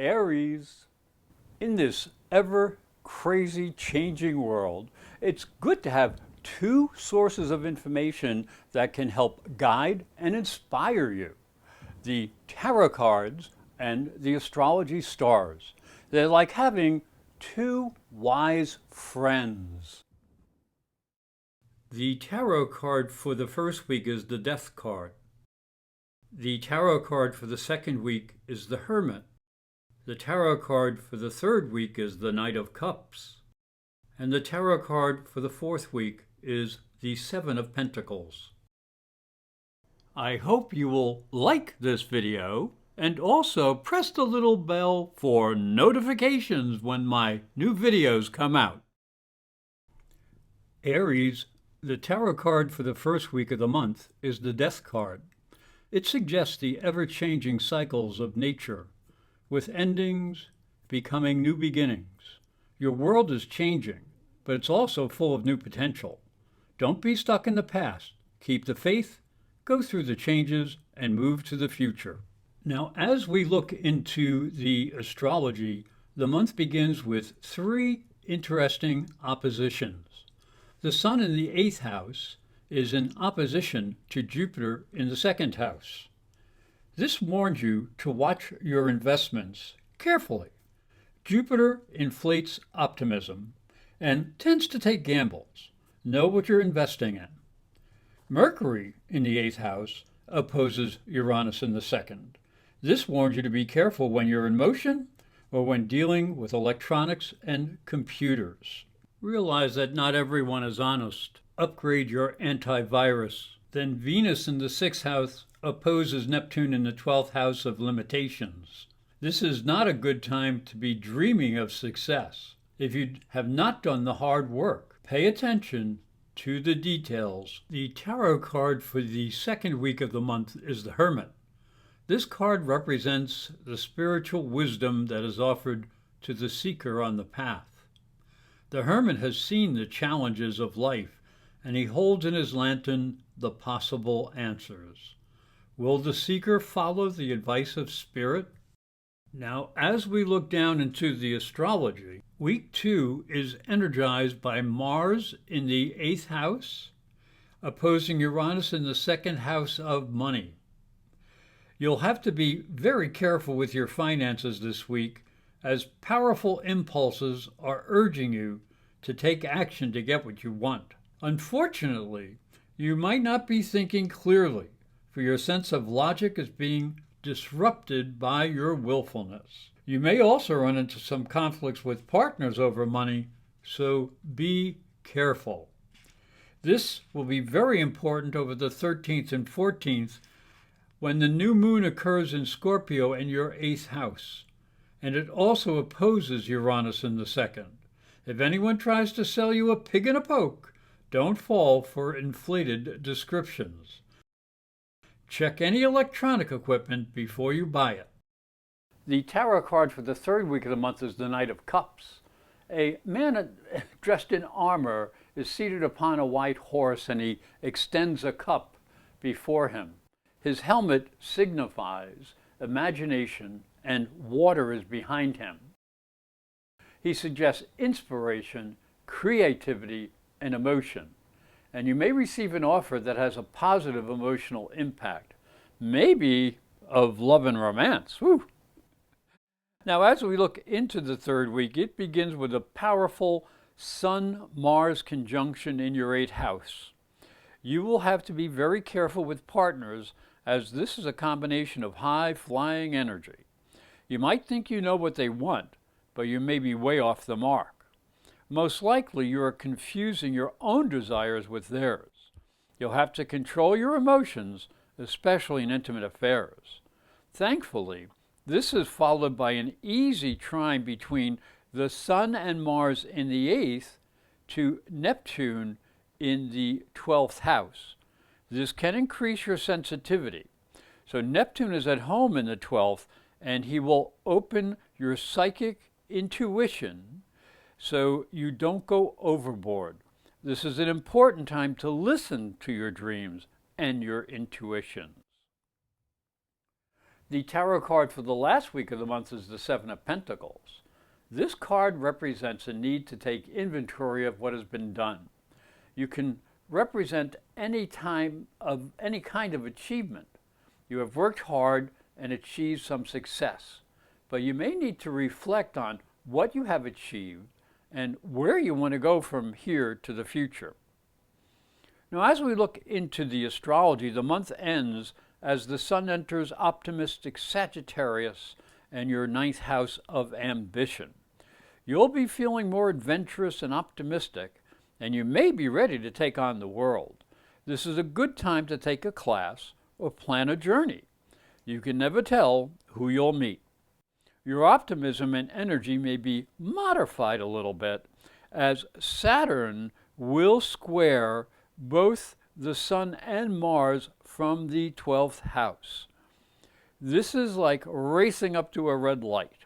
Aries. In this ever crazy changing world, it's good to have two sources of information that can help guide and inspire you: the tarot cards and the astrology stars. They're like having two wise friends. The tarot card for the first week is the Death card. The tarot card for the second week is the Hermit. The tarot card for the third week is the Knight of Cups. And the tarot card for the fourth week is the Seven of Pentacles. I hope you will like this video and also press the little bell for notifications when my new videos come out. Aries, the tarot card for the first week of the month is the Death card. It suggests the ever-changing cycles of nature, with endings becoming new beginnings. Your world is changing, but it's also full of new potential. Don't be stuck in the past. Keep the faith, go through the changes, and move to the future. Now, as we look into the astrology, the month begins with three interesting oppositions. The Sun in the 8th house is in opposition to Jupiter in the 2nd house. This warns you to watch your investments carefully. Jupiter inflates optimism and tends to take gambles. Know what you're investing in. Mercury in the 8th house opposes Uranus in the 2nd. This warns you to be careful when you're in motion or when dealing with electronics and computers. Realize that not everyone is honest. Upgrade your antivirus. Then Venus in the 6th house opposes Neptune in the 12th house of limitations. This is not a good time to be dreaming of success. If you have not done the hard work, pay attention to the details. The tarot card for the second week of the month is the Hermit. This card represents the spiritual wisdom that is offered to the seeker on the path. The Hermit has seen the challenges of life, and he holds in his lantern the possible answers. Will the seeker follow the advice of Spirit? Now, as we look down into the astrology, week 2 is energized by Mars in the 8th house, opposing Uranus in the 2nd house of money. You'll have to be very careful with your finances this week, as powerful impulses are urging you to take action to get what you want. Unfortunately, you might not be thinking clearly, for your sense of logic is being disrupted by your willfulness. You may also run into some conflicts with partners over money, so be careful. This will be very important over the 13th and 14th when the new moon occurs in Scorpio in your 8th house, and it also opposes Uranus in the 2nd. If anyone tries to sell you a pig in a poke, don't fall for inflated descriptions. Check any electronic equipment before you buy it. The tarot card for the third week of the month is the Knight of Cups. A man dressed in armor is seated upon a white horse, and he extends a cup before him. His helmet signifies imagination, and water is behind him. He suggests inspiration, creativity, and emotion. And you may receive an offer that has a positive emotional impact, maybe of love and romance. Woo. Now, as we look into the third week, it begins with a powerful Sun-Mars conjunction in your 8th house. You will have to be very careful with partners, as this is a combination of high-flying energy. You might think you know what they want, but you may be way off the mark. Most likely, you are confusing your own desires with theirs. You'll have to control your emotions, especially in intimate affairs. Thankfully, this is followed by an easy trine between the Sun and Mars in the 8th to Neptune in the 12th house. This can increase your sensitivity. So Neptune is at home in the 12th, and he will open your psychic intuition so you don't go overboard. This is an important time to listen to your dreams and your intuitions. The tarot card for the last week of the month is the Seven of Pentacles. This card represents a need to take inventory of what has been done. You can represent any kind of achievement. You have worked hard and achieved some success, but you may need to reflect on what you have achieved and where you want to go from here to the future. Now, as we look into the astrology, the month ends as the sun enters optimistic Sagittarius and your ninth house of ambition. You'll be feeling more adventurous and optimistic, and you may be ready to take on the world. This is a good time to take a class or plan a journey. You can never tell who you'll meet. Your optimism and energy may be modified a little bit as Saturn will square both the Sun and Mars from the 12th house. This is like racing up to a red light.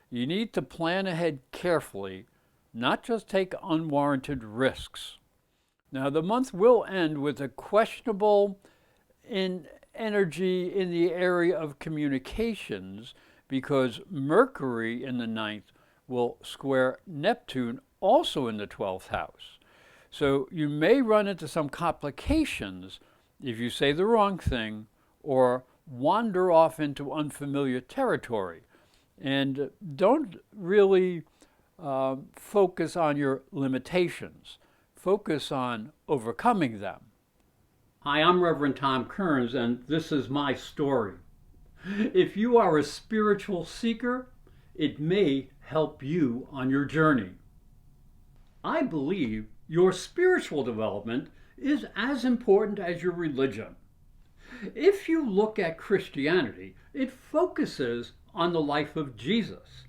You need to plan ahead carefully, not just take unwarranted risks. Now, the month will end with a questionable energy in the area of communications because Mercury in the ninth will square Neptune also in the 12th house. So you may run into some complications if you say the wrong thing or wander off into unfamiliar territory. And don't really focus on your limitations. Focus on overcoming them. Hi, I'm Reverend Tom Kearns, and this is my story. If you are a spiritual seeker, it may help you on your journey. I believe your spiritual development is as important as your religion. If you look at Christianity, it focuses on the life of Jesus.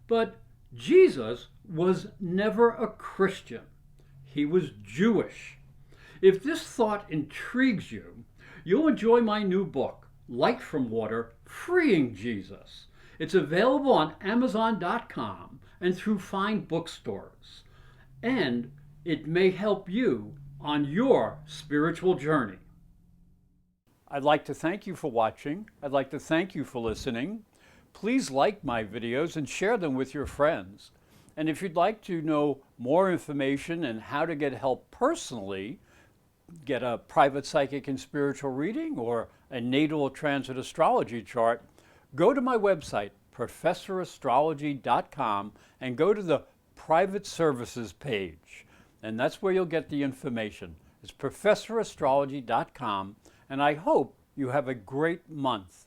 But Jesus was never a Christian. He was Jewish. If this thought intrigues you, you'll enjoy my new book, Light from Water, Freeing Jesus. It's available on Amazon.com and through fine bookstores. And it may help you on your spiritual journey. I'd like to thank you for watching. I'd like to thank you for listening. Please like my videos and share them with your friends. And if you'd like to know more information and how to get help personally, get a private psychic and spiritual reading or a natal transit astrology chart, go to my website, ProfessorAstrology.com, and go to the private services page. And that's where you'll get the information. It's ProfessorAstrology.com, and I hope you have a great month.